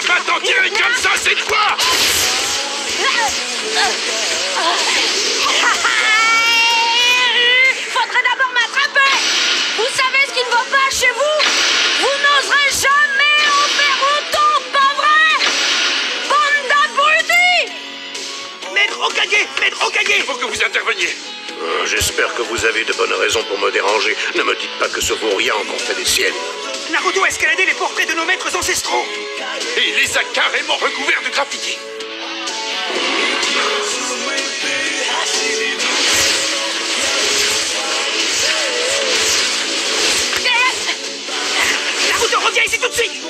vas pas t'en tirer comme ça, c'est quoi? Faudrait d'abord m'attraper. Vous savez ce qui ne va pas chez vous? Vous n'oserez jamais en faire autant, pas vrai? Bande d'abrutis! Maître Hokage! Maître Hokage! Il faut que vous interveniez. J'espère que vous avez de bonnes raisons pour me déranger. Ne me dites pas que ce vaurien a encore fait des siennes. Naruto a escaladé les portraits de nos maîtres ancestraux! Et il les a carrément recouverts de graffiti. Naruto, reviens ici tout de suite!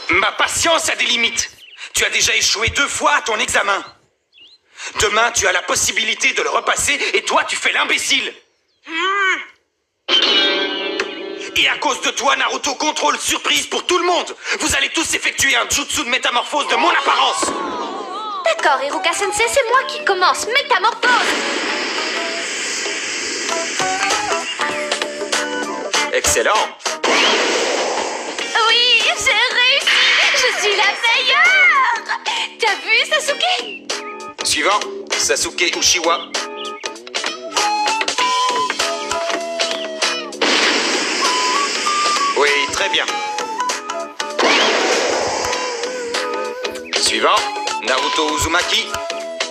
Ma patience a des limites. Tu as déjà échoué 2 fois à ton examen. Demain, tu as la possibilité de le repasser et toi, tu fais l'imbécile. Et à cause de toi, Naruto contrôle surprise pour tout le monde. Vous allez tous effectuer un jutsu de métamorphose de mon apparence. D'accord, Iruka Sensei, c'est moi qui commence. Métamorphose! Excellent. Oui, j'ai réussi! Je suis la meilleure! T'as vu, Sasuke? Suivant, Sasuke Uchiwa. Oui, très bien. Suivant, Naruto Uzumaki.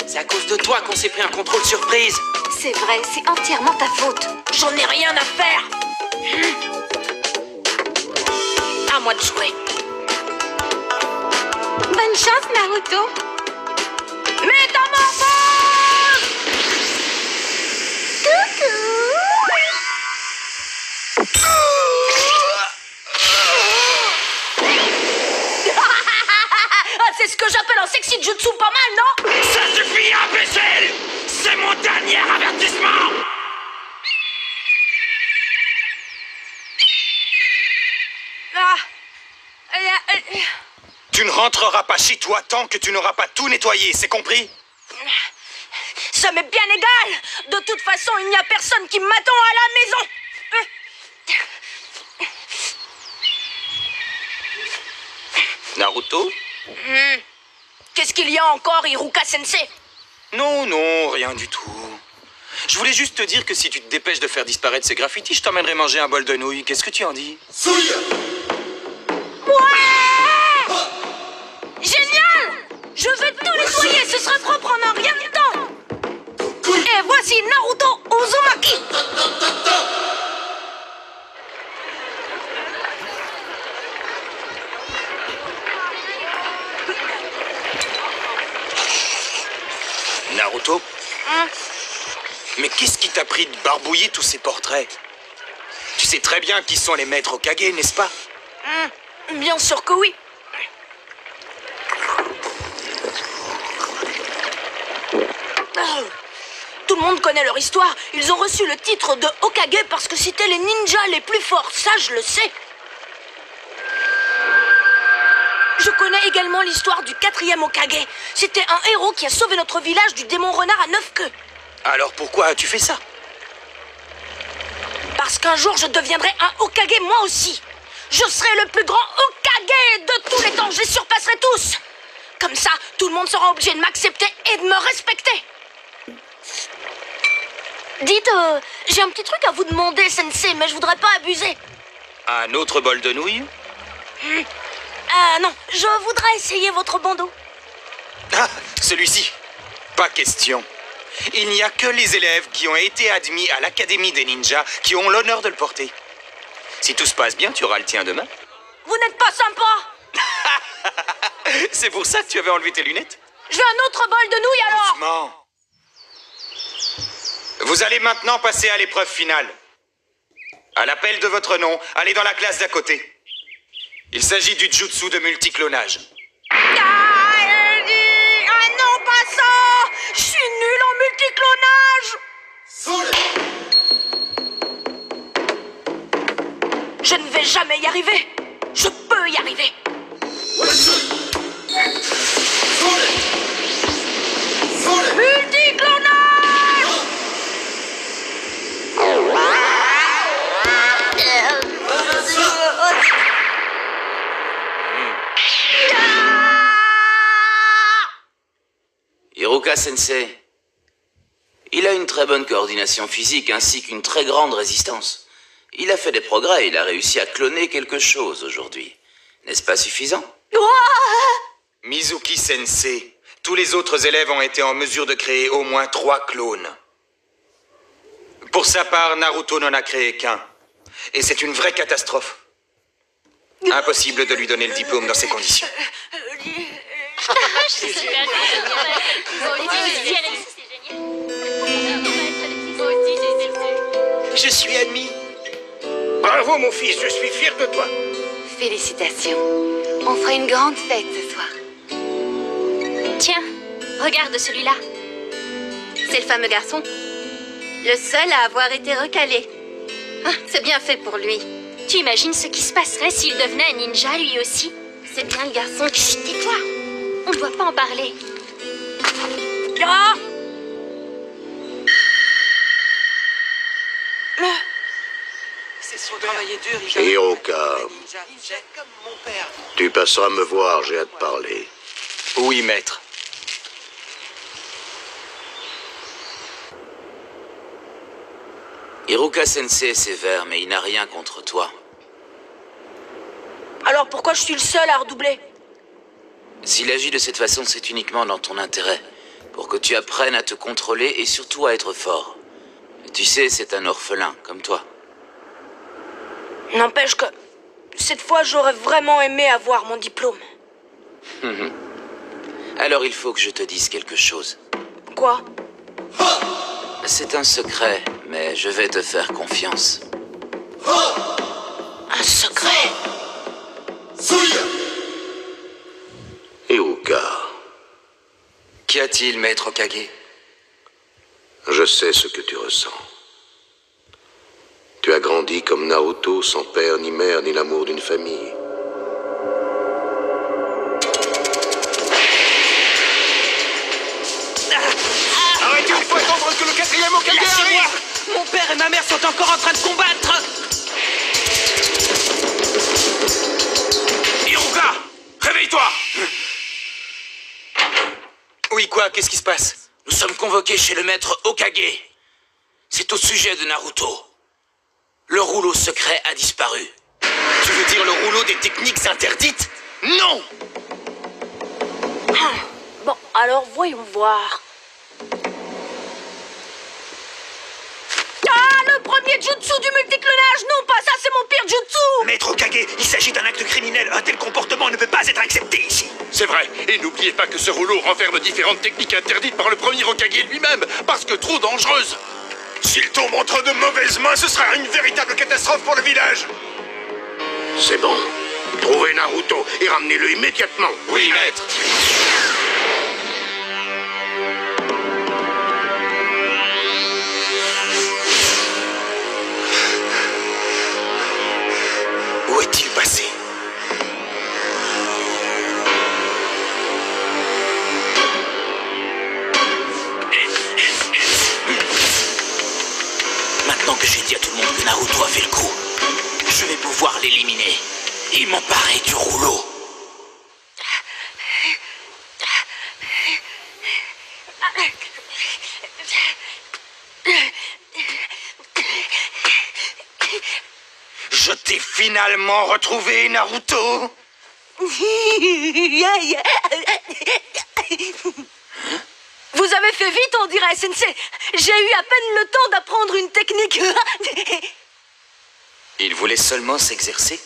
C'est à cause de toi qu'on s'est pris un contrôle surprise. C'est vrai, c'est entièrement ta faute. J'en ai rien à faire! À moi de jouer. Bonne chance, Naruto. Métamorphose! Coucou! C'est ce que j'appelle un sexy jutsu pas mal, non? Ça suffit, imbécile! C'est mon dernier avertissement! Tu ne rentreras pas chez toi tant que tu n'auras pas tout nettoyé, c'est compris? Ça m'est bien égal. De toute façon, il n'y a personne qui m'attend à la maison. Naruto? Qu'est-ce qu'il y a encore, Iruka Sensei? Non, non, rien du tout. Je voulais juste te dire que si tu te dépêches de faire disparaître ces graffitis, je t'emmènerai manger un bol de nouilles. Qu'est-ce que tu en dis? Ouais! Génial! Je vais tout nettoyer, ce sera propre en un rien de temps. Et voici Naruto Uzumaki. Naruto? Mais qu'est-ce qui t'a pris de barbouiller tous ces portraits? Tu sais très bien qui sont les maîtres Hokage, n'est-ce pas? Bien sûr que oui. Tout le monde connaît leur histoire. Ils ont reçu le titre de Hokage parce que c'étaient les ninjas les plus forts. Ça, je le sais. Je connais également l'histoire du 4e Hokage. C'était un héros qui a sauvé notre village du démon renard à 9 queues. Alors pourquoi as-tu fait ça? Parce qu'un jour, je deviendrai un Hokage moi aussi. Je serai le plus grand Hokage de tous les temps. Je les surpasserai tous. Comme ça, tout le monde sera obligé de m'accepter et de me respecter. Dites, j'ai un petit truc à vous demander, Sensei, mais je voudrais pas abuser. Un autre bol de nouilles? Non, je voudrais essayer votre bandeau. Ah, celui-ci. Pas question. Il n'y a que les élèves qui ont été admis à l'Académie des ninjas qui ont l'honneur de le porter. Si tout se passe bien, tu auras le tien demain. Vous n'êtes pas sympa. C'est pour ça que tu avais enlevé tes lunettes? Je veux un autre bol de nouilles alors. Doucement. Vous allez maintenant passer à l'épreuve finale. À l'appel de votre nom, allez dans la classe d'à côté. Il s'agit du jutsu de multiclonage. Ah non, pas ça. Je suis nul en multiclonage. Je ne vais jamais y arriver. Je peux y arriver. Multiclonage. Hiruka-sensei, il a une très bonne coordination physique ainsi qu'une très grande résistance. Il a fait des progrès, il a réussi à cloner quelque chose aujourd'hui. N'est-ce pas suffisant? Mizuki-sensei, tous les autres élèves ont été en mesure de créer au moins 3 clones. Pour sa part, Naruto n'en a créé qu'un. Et c'est une vraie catastrophe. Impossible de lui donner le diplôme dans ces conditions. Je suis admis. Bravo, mon fils, je suis fier de toi. Félicitations. On fera une grande fête ce soir. Tiens, regarde celui-là. C'est le fameux garçon. Le seul à avoir été recalé. Ah, c'est bien fait pour lui. Tu imagines ce qui se passerait s'il devenait un ninja lui aussi? C'est bien le garçon. Chut, tais-toi. On ne doit pas en parler. C'est son travailler dur, Hiruka, tu passeras me voir, j'ai hâte de parler. Oui, maître. Hiruka-sensei est sévère, mais il n'a rien contre toi. Alors pourquoi je suis le seul à redoubler? S'il agit de cette façon, c'est uniquement dans ton intérêt. Pour que tu apprennes à te contrôler et surtout à être fort. Tu sais, c'est un orphelin, comme toi. N'empêche que cette fois, j'aurais vraiment aimé avoir mon diplôme. Alors il faut que je te dise quelque chose. Quoi? C'est un secret, mais je vais te faire confiance. Un secret? Hiruka, Qu'y a-t-il, maître Hokage? je sais ce que tu ressens. Tu as grandi comme Naruto, sans père ni mère ni l'amour d'une famille. Arrêtez une fois attendre que le 4e Hokage arrive. Mon père et ma mère sont encore en train de combattre. Hiruka, réveille-toi. Oui, quoi? Qu'est-ce qui se passe? Nous sommes convoqués chez le maître Hokage. C'est au sujet de Naruto. Le rouleau secret a disparu. Tu veux dire le rouleau des techniques interdites? Non! Bon, alors voyons voir. Ah, le premier jutsu du multiclonage! Non, pas ça, c'est mon pire jutsu! Maître Hokage, il s'agit d'un acte criminel. Un tel comportement ne peut pas être accepté ici. C'est vrai, et n'oubliez pas que ce rouleau renferme différentes techniques interdites par le premier Hokage lui-même, parce que trop dangereuses. S'il tombe entre de mauvaises mains, ce sera une véritable catastrophe pour le village. C'est bon. Trouvez Naruto et ramenez-le immédiatement. Oui, maître. Où est-il passé? Maintenant que j'ai dit à tout le monde que Naruto a fait le coup, je vais pouvoir l'éliminer et m'emparer du rouleau. Je t'ai finalement retrouvé, Naruto! Vous avez fait vite, on dirait, Sensei. J'ai eu à peine le temps d'apprendre une technique. Il voulait seulement s'exercer?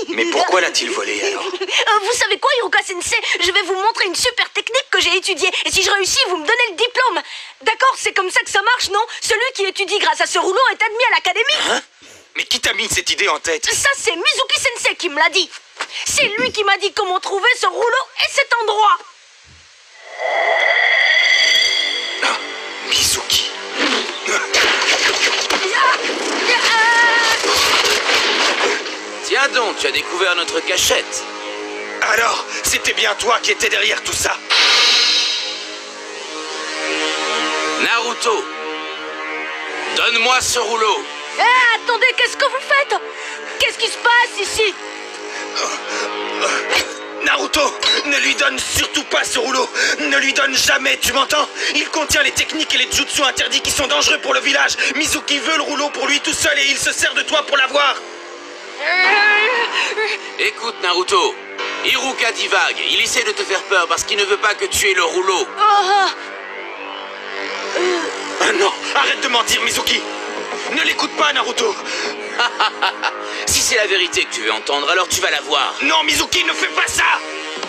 Mais pourquoi l'a-t-il volé alors? Vous savez quoi, Hiruka-sensei? Je vais vous montrer une super technique que j'ai étudiée. Et si je réussis, vous me donnez le diplôme. D'accord, c'est comme ça que ça marche, non? Celui qui étudie grâce à ce rouleau est admis à l'académie. Hein? Mais qui t'a mis cette idée en tête? Ça, c'est Mizuki-sensei qui me l'a dit. C'est lui qui m'a dit comment trouver ce rouleau et cet endroit. Ah, Mizuki. Tiens donc, tu as découvert notre cachette. Alors, c'était bien toi qui étais derrière tout ça? Naruto, donne-moi ce rouleau. Attendez, qu'est-ce que vous faites? Qu'est-ce qui se passe ici? Naruto, ne lui donne surtout pas ce rouleau. Ne lui donne jamais, tu m'entends? Il contient les techniques et les jutsu interdits qui sont dangereux pour le village. Mizuki veut le rouleau pour lui tout seul et il se sert de toi pour l'avoir. Écoute, Naruto. Iruka divague. Il essaie de te faire peur parce qu'il ne veut pas que tu aies le rouleau. Ah non, arrête de mentir, Mizuki. Ne l'écoute pas, Naruto. Si c'est la vérité que tu veux entendre, alors tu vas la voir. Non, Mizuki, ne fais pas ça.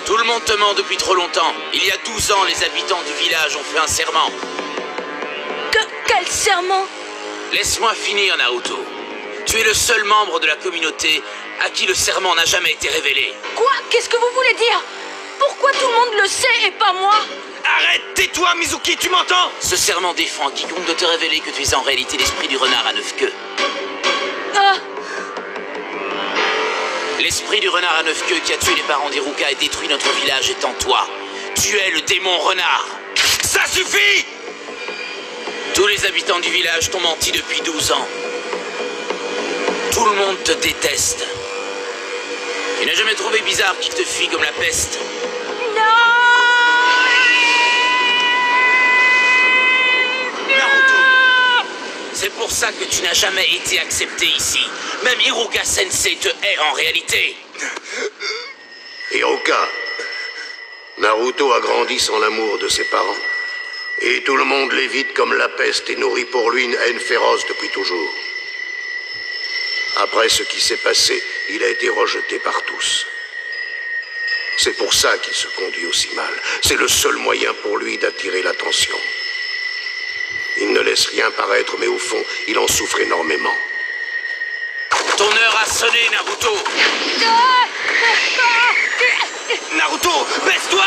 Tout le monde te ment depuis trop longtemps. Il y a 12 ans, les habitants du village ont fait un serment. Quel serment? Laisse-moi finir, Naruto. Tu es le seul membre de la communauté à qui le serment n'a jamais été révélé. Quoi? Qu'est-ce que vous voulez dire? Pourquoi tout le monde le sait et pas moi? Arrête, tais-toi, Mizuki, tu m'entends? Ce serment défend à quiconque de te révéler que tu es en réalité l'esprit du renard à 9 queues. Ah! L'esprit du renard à 9 queues qui a tué les parents d'Iruka et détruit notre village est en toi. Tu es le démon renard. Ça suffit! Tous les habitants du village t'ont menti depuis 12 ans. Tout le monde te déteste. Tu n'as jamais trouvé bizarre qu'il te fuit comme la peste. C'est pour ça que tu n'as jamais été accepté ici. Même Iruka Sensei te hait en réalité. Iruka, Naruto a grandi sans l'amour de ses parents. Et tout le monde l'évite comme la peste et nourrit pour lui une haine féroce depuis toujours. Après ce qui s'est passé, il a été rejeté par tous. C'est pour ça qu'il se conduit aussi mal. C'est le seul moyen pour lui d'attirer l'attention. Il ne laisse rien paraître, mais au fond, il en souffre énormément. Ton heure a sonné, Naruto. Naruto, baisse-toi!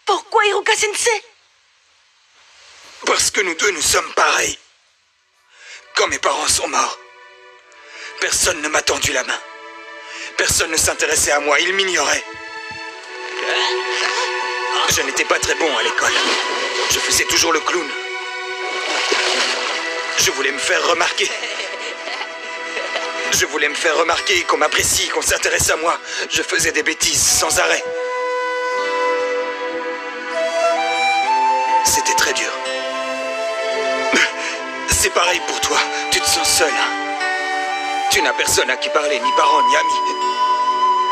Pourquoi Iruka Sensei? Parce que nous deux, nous sommes pareils. Quand mes parents sont morts, personne ne m'a tendu la main. Personne ne s'intéressait à moi, ils m'ignoraient. Je n'étais pas très bon à l'école. Je faisais toujours le clown. Je voulais me faire remarquer. Je voulais me faire remarquer, qu'on m'apprécie, qu'on s'intéresse à moi. Je faisais des bêtises sans arrêt. C'était très dur. C'est pareil pour toi, tu te sens seul. Tu n'as personne à qui parler, ni parents, ni amis.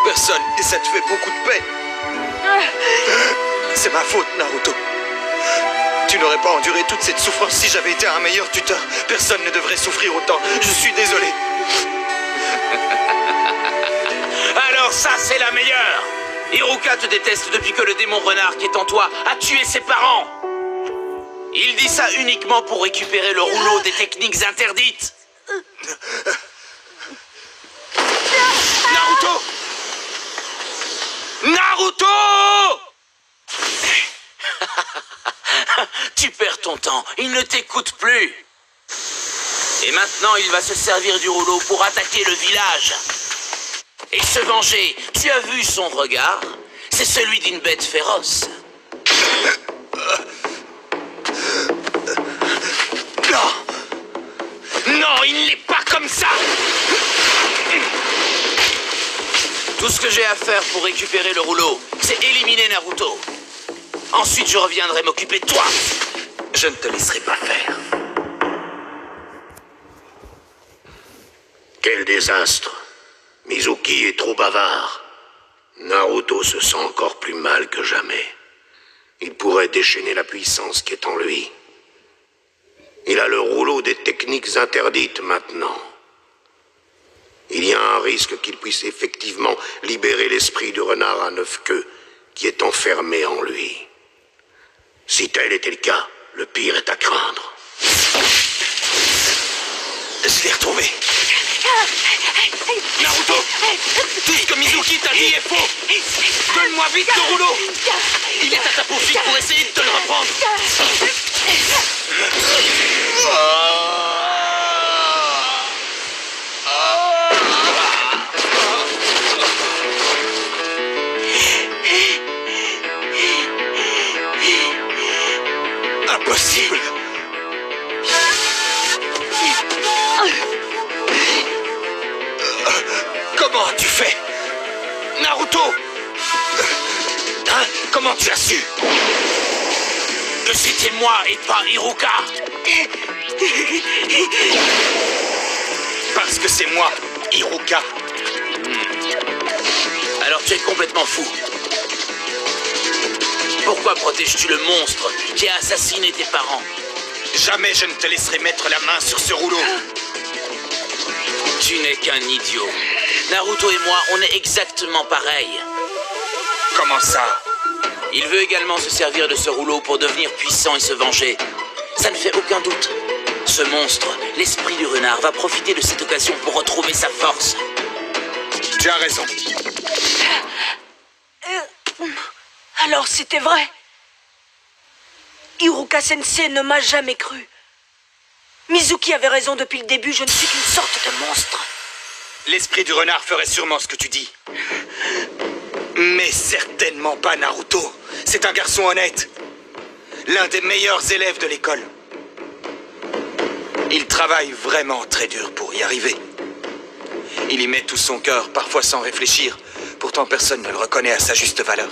Personne, et ça te fait beaucoup de peine. C'est ma faute, Naruto. Tu n'aurais pas enduré toute cette souffrance si j'avais été un meilleur tuteur. Personne ne devrait souffrir autant. Je suis désolé. Alors ça, c'est la meilleure. Iruka te déteste depuis que le démon renard qui est en toi a tué ses parents. Il dit ça uniquement pour récupérer le rouleau des techniques interdites. Naruto! Naruto! Tu perds ton temps, il ne t'écoute plus. Et maintenant, il va se servir du rouleau pour attaquer le village. Et se venger. Tu as vu son regard? C'est celui d'une bête féroce. Non! Non, il n'est pas comme ça! Tout ce que j'ai à faire pour récupérer le rouleau, c'est éliminer Naruto. Ensuite, je reviendrai m'occuper de toi. Je ne te laisserai pas faire. Quel désastre. Mizuki est trop bavard. Naruto se sent encore plus mal que jamais. Il pourrait déchaîner la puissance qui est en lui. Il a le rouleau des techniques interdites maintenant. Il y a un risque qu'il puisse effectivement libérer l'esprit du renard à 9 queues qui est enfermé en lui. Si tel était le cas, le pire est à craindre. Je l'ai retrouvé. Naruto, tout ce que Mizuki t'a dit est faux. Donne-moi vite le rouleau. Il est à ta poursuite pour essayer de te le reprendre. possible. Comment as-tu fait? Naruto? Hein? Comment tu as su? Que c'était moi et pas Iruka. Parce que c'est moi, Iruka. Alors tu es complètement fou. Pourquoi protèges-tu le monstre qui a assassiné tes parents? Jamais je ne te laisserai mettre la main sur ce rouleau. Tu n'es qu'un idiot. Naruto et moi, on est exactement pareils. Comment ça? Il veut également se servir de ce rouleau pour devenir puissant et se venger. Ça ne fait aucun doute. Ce monstre, l'esprit du renard, va profiter de cette occasion pour retrouver sa force. Tu as raison. Alors c'était vrai. Iruka Sensei ne m'a jamais cru. Mizuki avait raison depuis le début, je ne suis qu'une sorte de monstre. L'esprit du renard ferait sûrement ce que tu dis. Mais certainement pas Naruto. C'est un garçon honnête. L'un des meilleurs élèves de l'école. Il travaille vraiment très dur pour y arriver. Il y met tout son cœur, parfois sans réfléchir. Pourtant personne ne le reconnaît à sa juste valeur.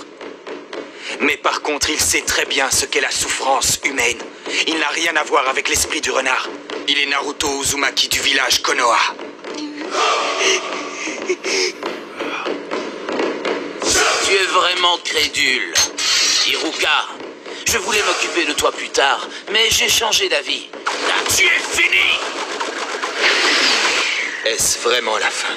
Mais par contre, il sait très bien ce qu'est la souffrance humaine. Il n'a rien à voir avec l'esprit du renard. Il est Naruto Uzumaki du village Konoha. Tu es vraiment crédule. Iruka, je voulais m'occuper de toi plus tard, mais j'ai changé d'avis. Là, tu es fini! Est-ce vraiment la fin?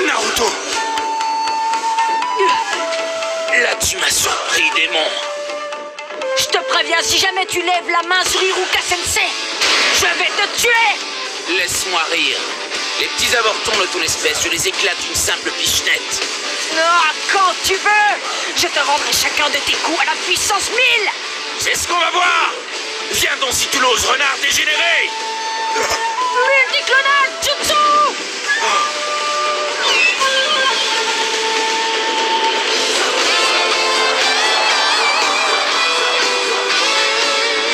Naruto! Là, tu m'as surpris, démon. Je te préviens, si jamais tu lèves la main sur Iruka Sensei, je vais te tuer! Laisse-moi rire. Les petits avortons de ton espèce, je les éclate d'une simple pichenette. Ah, quand tu veux! Je te rendrai chacun de tes coups à la puissance 1000! C'est ce qu'on va voir! Viens donc si tu l'oses, renard dégénéré! Multiclonal Jutsu!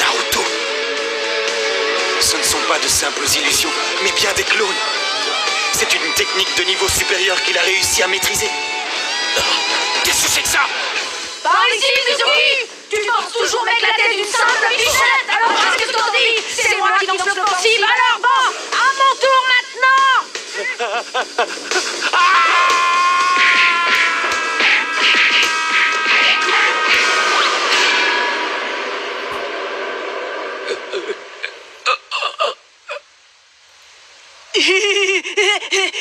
Naruto! Ce ne sont pas de simples illusions, mais bien des clones. C'est une technique de niveau supérieur qu'il a réussi à maîtriser. Qu'est-ce que c'est que ça? Par ici, Mizuki! Tu penses toujours m'éclater d'une simple bichette! Alors qu'est-ce que t'en dis? C'est moi qui lance l'offensive! Alors bon, à mon tour maintenant!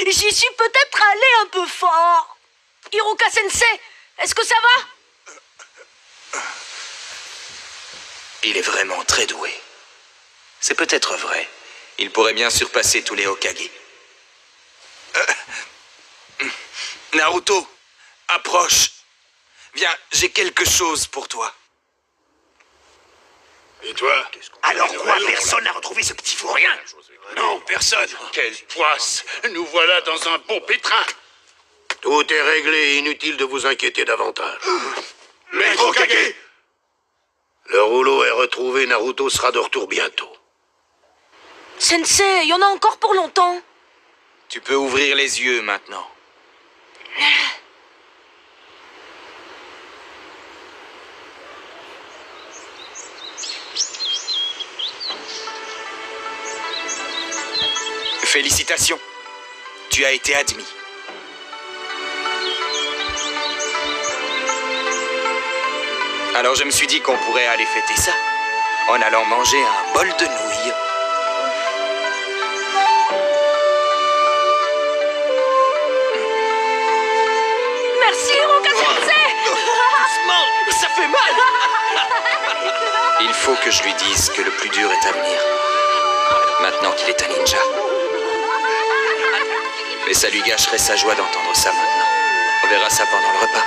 J'y suis peut-être allé un peu fort. Iruka Sensei, est-ce que ça va? Il est vraiment très doué. C'est peut-être vrai. Il pourrait bien surpasser tous les Hokage. Naruto, approche. Viens, j'ai quelque chose pour toi. Et toi? Alors quoi, personne n'a retrouvé ce petit fou rien? Non, personne. Quelle poisse! Nous voilà dans un bon pétrin. Tout est réglé, inutile de vous inquiéter davantage. Maître Hokage! Le rouleau est retrouvé, Naruto sera de retour bientôt. Sensei, il y en a encore pour longtemps. Tu peux ouvrir les yeux maintenant. Félicitations. Tu as été admis. Alors je me suis dit qu'on pourrait aller fêter ça en allant manger un bol de nouilles. Merci, Iruka Sensei! Doucement, ça fait mal. Il faut que je lui dise que le plus dur est à venir. Maintenant qu'il est un ninja. Mais ça lui gâcherait sa joie d'entendre ça maintenant. On verra ça pendant le repas.